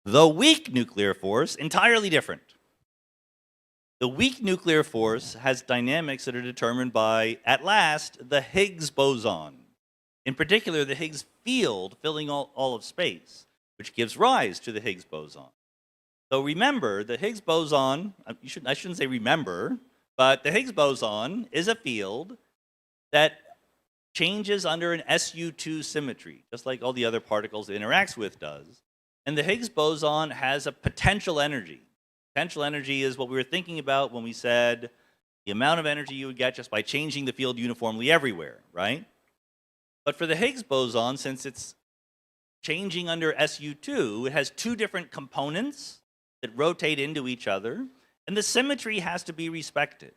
The weak nuclear force, entirely different. The weak nuclear force has dynamics that are determined by, at last, the Higgs boson. In particular, the Higgs field filling all of space, which gives rise to the Higgs boson. So remember, the Higgs boson, I shouldn't say remember, but the Higgs boson is a field that changes under an SU2 symmetry, just like all the other particles it interacts with does. And the Higgs boson has a potential energy. Potential energy is what we were thinking about when we said the amount of energy you would get just by changing the field uniformly everywhere, right? But for the Higgs boson, since it's changing under SU2, it has two different components that rotate into each other, and the symmetry has to be respected.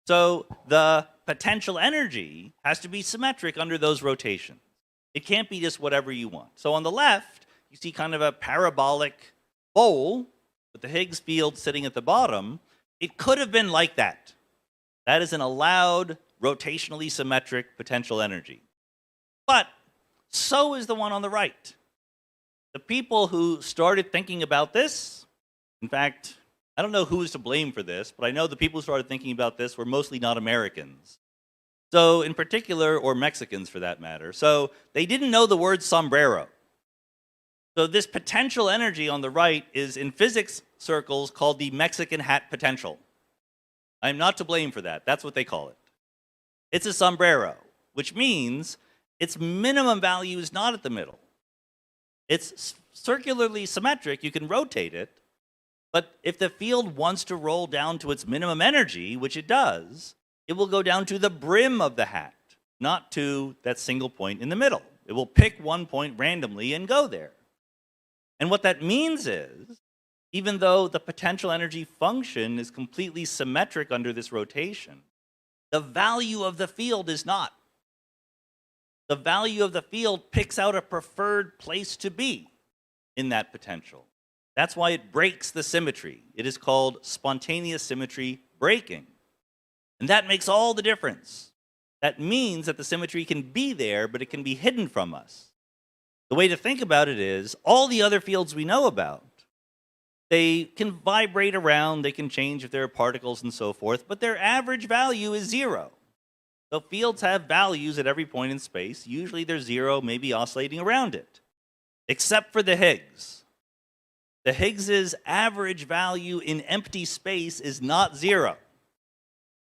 So the potential energy has to be symmetric under those rotations. It can't be just whatever you want. So on the left, you see kind of a parabolic bowl with the Higgs field sitting at the bottom. It could have been like that. That is an allowed rotationally symmetric potential energy. But so is the one on the right. The people who started thinking about this, in fact, I don't know who is to blame for this, but I know the people who started thinking about this were mostly not Americans. So in particular, or Mexicans for that matter. So they didn't know the word sombrero. So this potential energy on the right is in physics circles called the Mexican hat potential. I'm not to blame for that. That's what they call it. It's a sombrero, which means its minimum value is not at the middle. It's circularly symmetric. You can rotate it. But if the field wants to roll down to its minimum energy, which it does, it will go down to the brim of the hat, not to that single point in the middle. It will pick one point randomly and go there. And what that means is, even though the potential energy function is completely symmetric under this rotation, the value of the field is not. The value of the field picks out a preferred place to be in that potential. That's why it breaks the symmetry. It is called spontaneous symmetry breaking. And that makes all the difference. That means that the symmetry can be there, but it can be hidden from us. The way to think about it is, all the other fields we know about, they can vibrate around, they can change if there are particles and so forth, but their average value is 0. So fields have values at every point in space. Usually they're 0, maybe oscillating around it, except for the Higgs. The Higgs's average value in empty space is not 0.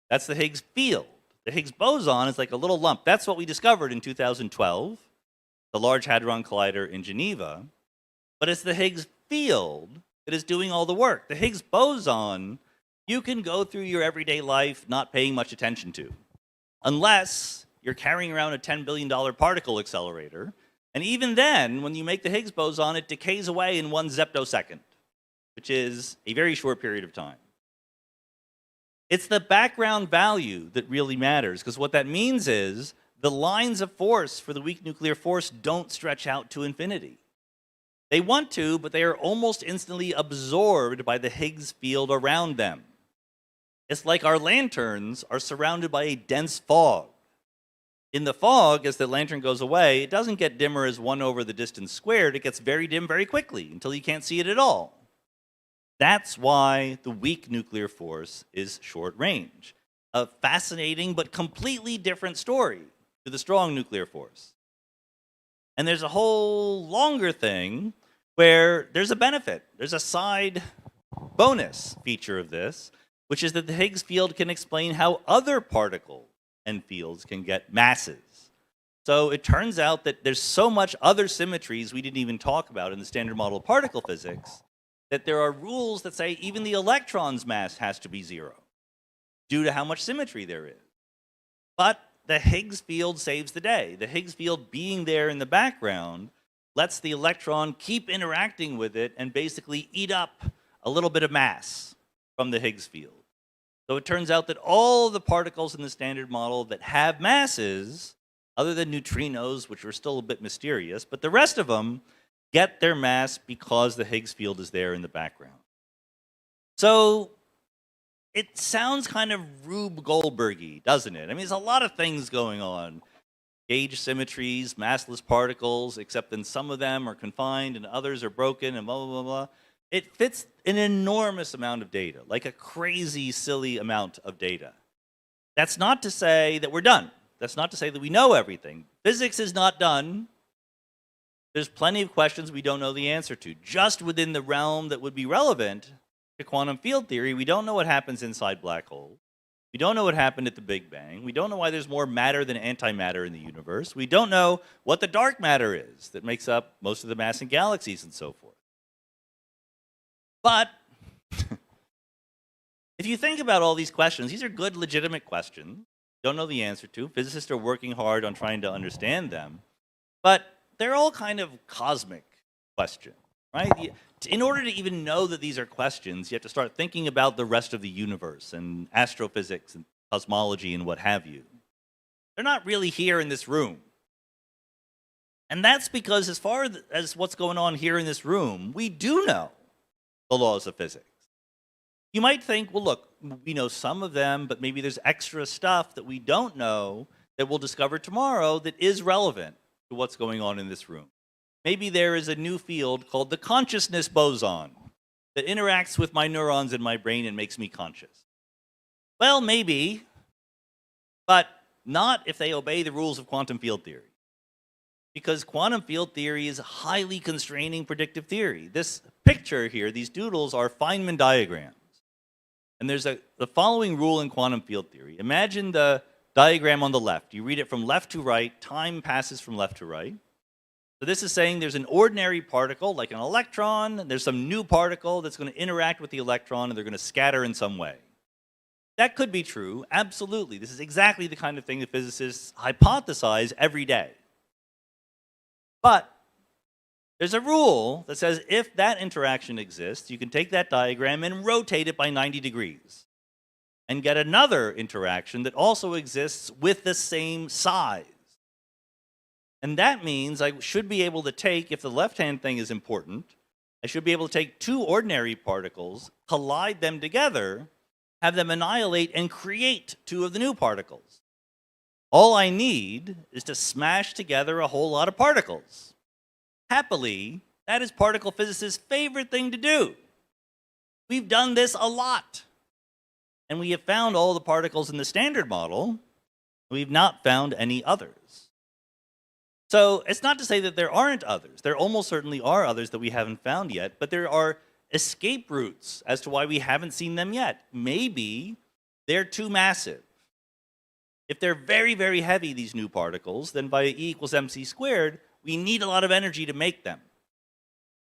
That's the Higgs field. The Higgs boson is like a little lump. That's what we discovered in 2012, the Large Hadron Collider in Geneva. But it's the Higgs field that is doing all the work. The Higgs boson, you can go through your everyday life not paying much attention to, unless you're carrying around a $10 billion particle accelerator. And even then, when you make the Higgs boson, it decays away in 1 zeptosecond, which is a very short period of time. It's the background value that really matters, because what that means is the lines of force for the weak nuclear force don't stretch out to infinity. They want to, but they are almost instantly absorbed by the Higgs field around them. It's like our lanterns are surrounded by a dense fog. In the fog, as the lantern goes away, it doesn't get dimmer as 1 over the distance squared. It gets very dim very quickly until you can't see it at all. That's why the weak nuclear force is short range. A fascinating but completely different story to the strong nuclear force. And there's a whole longer thing where there's a benefit. There's a side bonus feature of this, which is that the Higgs field can explain how other particles and fields can get masses. So it turns out that there's so much other symmetries we didn't even talk about in the standard model of particle physics that there are rules that say even the electron's mass has to be 0 due to how much symmetry there is. But the Higgs field saves the day. The Higgs field being there in the background lets the electron keep interacting with it and basically eat up a little bit of mass from the Higgs field. So it turns out that all the particles in the standard model that have masses, other than neutrinos, which are still a bit mysterious, but the rest of them get their mass because the Higgs field is there in the background. So it sounds kind of Rube Goldberg-y, doesn't it? I mean, there's a lot of things going on. gauge symmetries, massless particles, except then some of them are confined and others are broken and blah, blah, blah, blah. It fits an enormous amount of data, like a crazy, silly amount of data. That's not to say that we're done. That's not to say that we know everything. Physics is not done. There's plenty of questions we don't know the answer to. Just within the realm that would be relevant to quantum field theory, we don't know what happens inside black holes. We don't know what happened at the Big Bang. We don't know why there's more matter than antimatter in the universe. We don't know what the dark matter is that makes up most of the mass in galaxies and so forth. But if you think about all these questions, these are good, legitimate questions. Don't know the answer to. Physicists are working hard on trying to understand them. But they're all kind of cosmic questions, right? In order to even know that these are questions, you have to start thinking about the rest of the universe and astrophysics and cosmology and what have you. They're not really here in this room. And that's because as far as what's going on here in this room, we do know the laws of physics. You might think, well, look, we know some of them, but maybe there's extra stuff that we don't know that we'll discover tomorrow that is relevant to what's going on in this room. Maybe there is a new field called the consciousness boson that interacts with my neurons in my brain and makes me conscious. Well, maybe, but not if they obey the rules of quantum field theory. Because quantum field theory is a highly constraining predictive theory. This picture here, these doodles, are Feynman diagrams. And there's the following rule in quantum field theory. Imagine the diagram on the left. You read it from left to right. Time passes from left to right. So this is saying there's an ordinary particle, like an electron, and there's some new particle that's going to interact with the electron, and they're going to scatter in some way. That could be true, absolutely. This is exactly the kind of thing that physicists hypothesize every day. But there's a rule that says if that interaction exists, you can take that diagram and rotate it by 90 degrees and get another interaction that also exists with the same size. And that means I should be able to take, if the left-hand thing is important, I should be able to take two ordinary particles, collide them together, have them annihilate, and create two of the new particles. All I need is to smash together a whole lot of particles. Happily, that is particle physicists' favorite thing to do. We've done this a lot. And we have found all the particles in the standard model. We've not found any others. So it's not to say that there aren't others. There almost certainly are others that we haven't found yet, but there are escape routes as to why we haven't seen them yet. Maybe they're too massive. If they're very, very heavy, these new particles, then by E equals mc squared, we need a lot of energy to make them.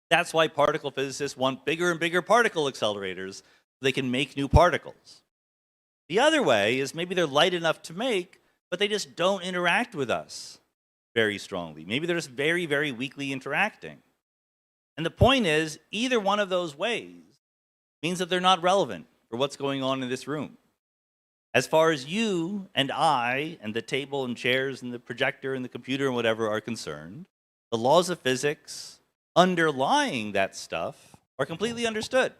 That's why particle physicists want bigger and bigger particle accelerators so they can make new particles. The other way is maybe they're light enough to make, but they just don't interact with us very strongly. Maybe they're just very, very weakly interacting. And the point is, either one of those ways means that they're not relevant for what's going on in this room. As far as you and I and the table and chairs and the projector and the computer and whatever are concerned, the laws of physics underlying that stuff are completely understood.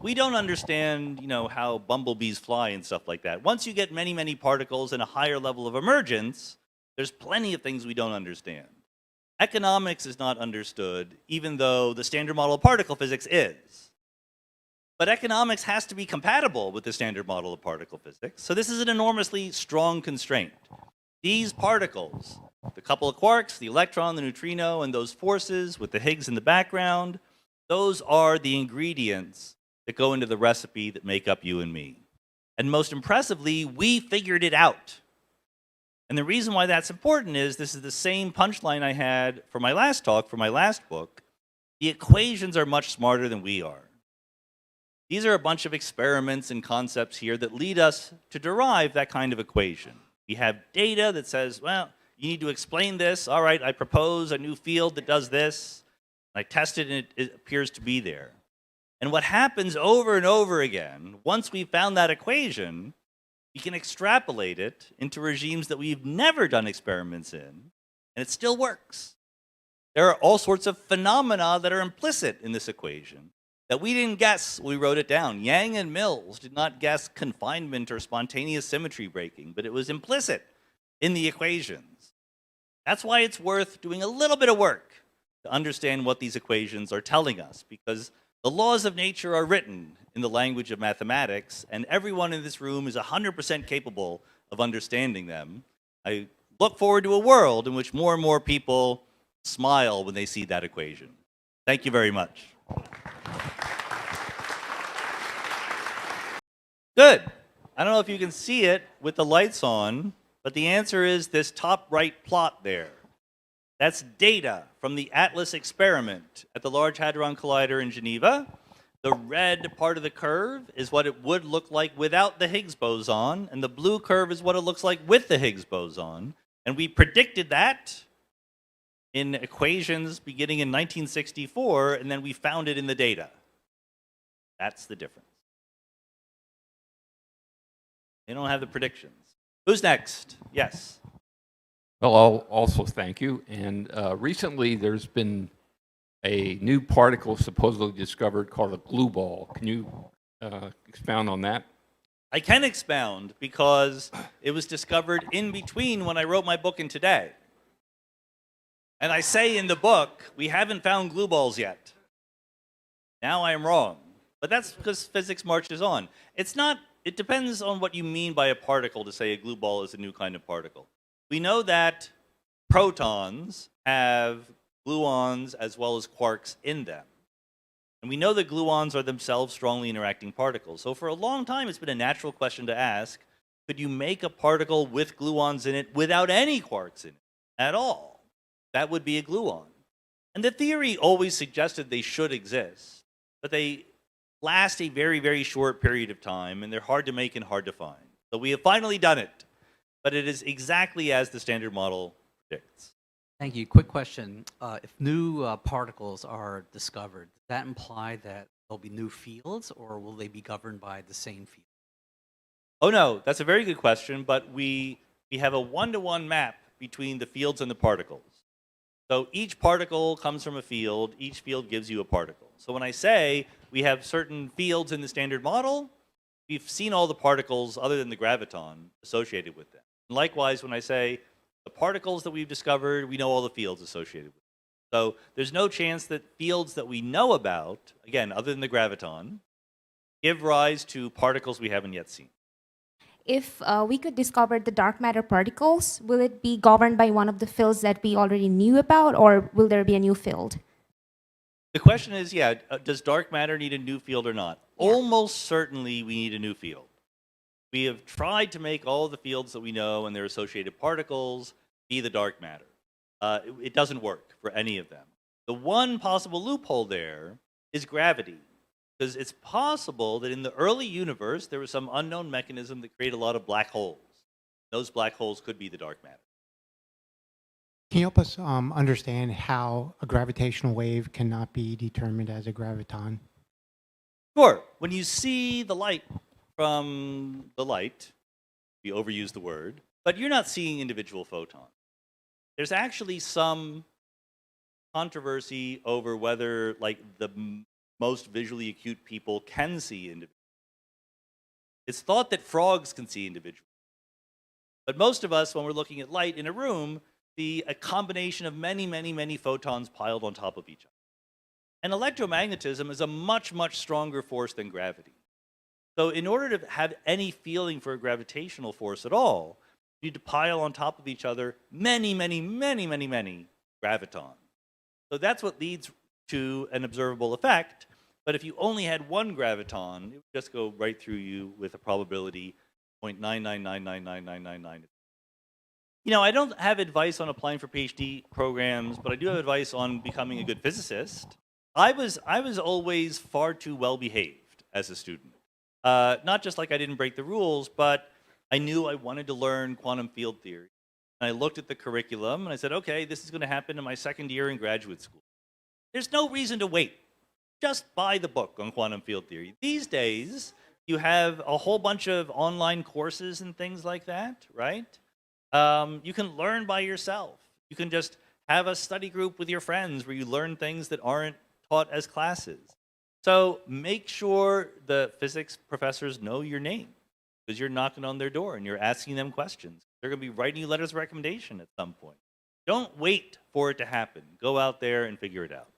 We don't understand, how bumblebees fly and stuff like that. Once you get many, many particles and a higher level of emergence, there's plenty of things we don't understand. Economics is not understood, even though the standard model of particle physics is. But economics has to be compatible with the standard model of particle physics. So this is an enormously strong constraint. These particles, the couple of quarks, the electron, the neutrino, and those forces with the Higgs in the background, those are the ingredients that go into the recipe that make up you and me. And most impressively, we figured it out. And the reason why that's important is this is the same punchline I had for my last talk, for my last book. The equations are much smarter than we are. These are a bunch of experiments and concepts here that lead us to derive that kind of equation. We have data that says, well, you need to explain this. All right, I propose a new field that does this. I test it, and it appears to be there. And what happens over and over again, once we've found that equation, we can extrapolate it into regimes that we've never done experiments in, and it still works. There are all sorts of phenomena that are implicit in this equation that we didn't guess when we wrote it down. Yang and Mills did not guess confinement or spontaneous symmetry breaking, but it was implicit in the equations. That's why it's worth doing a little bit of work to understand what these equations are telling us, because the laws of nature are written in the language of mathematics, and everyone in this room is 100% capable of understanding them. I look forward to a world in which more and more people smile when they see that equation. Thank you very much. Good. I don't know if you can see it with the lights on, but the answer is this top right plot there. That's data from the ATLAS experiment at the Large Hadron Collider in Geneva. The red part of the curve is what it would look like without the Higgs boson, and the blue curve is what it looks like with the Higgs boson. And we predicted that in equations beginning in 1964, and then we found it in the data. That's the difference. They don't have the predictions. Who's next? Yes. Well, I'll also thank you. And recently, there's been a new particle supposedly discovered called a glue ball. Can you expound on that? I can expound because it was discovered in between when I wrote my book and today. And I say in the book, we haven't found glue balls yet. Now I am wrong. But that's because physics marches on. It depends on what you mean by a particle to say a glue ball is a new kind of particle. We know that protons have gluons as well as quarks in them. And we know that gluons are themselves strongly interacting particles. So for a long time, it's been a natural question to ask, could you make a particle with gluons in it without any quarks in it at all? That would be a gluon. And the theory always suggested they should exist, but they last a very, very short period of time, and they're hard to make and hard to find. So we have finally done it, but it is exactly as the standard model predicts. Thank you. Quick question. If new particles are discovered, does that imply that there'll be new fields, or will they be governed by the same field? Oh no, that's a very good question, but we have a one-to-one map between the fields and the particles. So each particle comes from a field, each field gives you a particle. So when I say we have certain fields in the standard model, we've seen all the particles other than the graviton associated with them. And likewise, when I say the particles that we've discovered, we know all the fields associated with them. So there's no chance that fields that we know about, again, other than the graviton, give rise to particles we haven't yet seen. If we could discover the dark matter particles, will it be governed by one of the fields that we already knew about, or will there be a new field? The question is, does dark matter need a new field or not? Yeah. Almost certainly we need a new field. We have tried to make all the fields that we know and their associated particles be the dark matter. It doesn't work for any of them. The one possible loophole there is gravity. Because it's possible that in the early universe, there was some unknown mechanism that created a lot of black holes. Those black holes could be the dark matter. Can you help us understand how a gravitational wave cannot be determined as a graviton? Sure. When you see the light from the light, we overuse the word, but you're not seeing individual photons. There's actually some controversy over whether the most visually acute people can see individuals. It's thought that frogs can see individuals. But most of us, when we're looking at light in a room, see a combination of many, many, many photons piled on top of each other. And electromagnetism is a much, much stronger force than gravity. So in order to have any feeling for a gravitational force at all, you need to pile on top of each other many, many, many, many, many gravitons. So that's what leads to an observable effect, but if you only had one graviton, it would just go right through you with a probability 0.9999999. You know, I don't have advice on applying for PhD programs, but I do have advice on becoming a good physicist. I was always far too well behaved as a student. Not just like I didn't break the rules, but I knew I wanted to learn quantum field theory. And I looked at the curriculum and I said, okay, this is going to happen in my second year in graduate school. There's no reason to wait. Just buy the book on quantum field theory. These days, you have a whole bunch of online courses and things like that, right? You can learn by yourself. You can just have a study group with your friends where you learn things that aren't taught as classes. So make sure the physics professors know your name, because you're knocking on their door and you're asking them questions. They're going to be writing you letters of recommendation at some point. Don't wait for it to happen. Go out there and figure it out.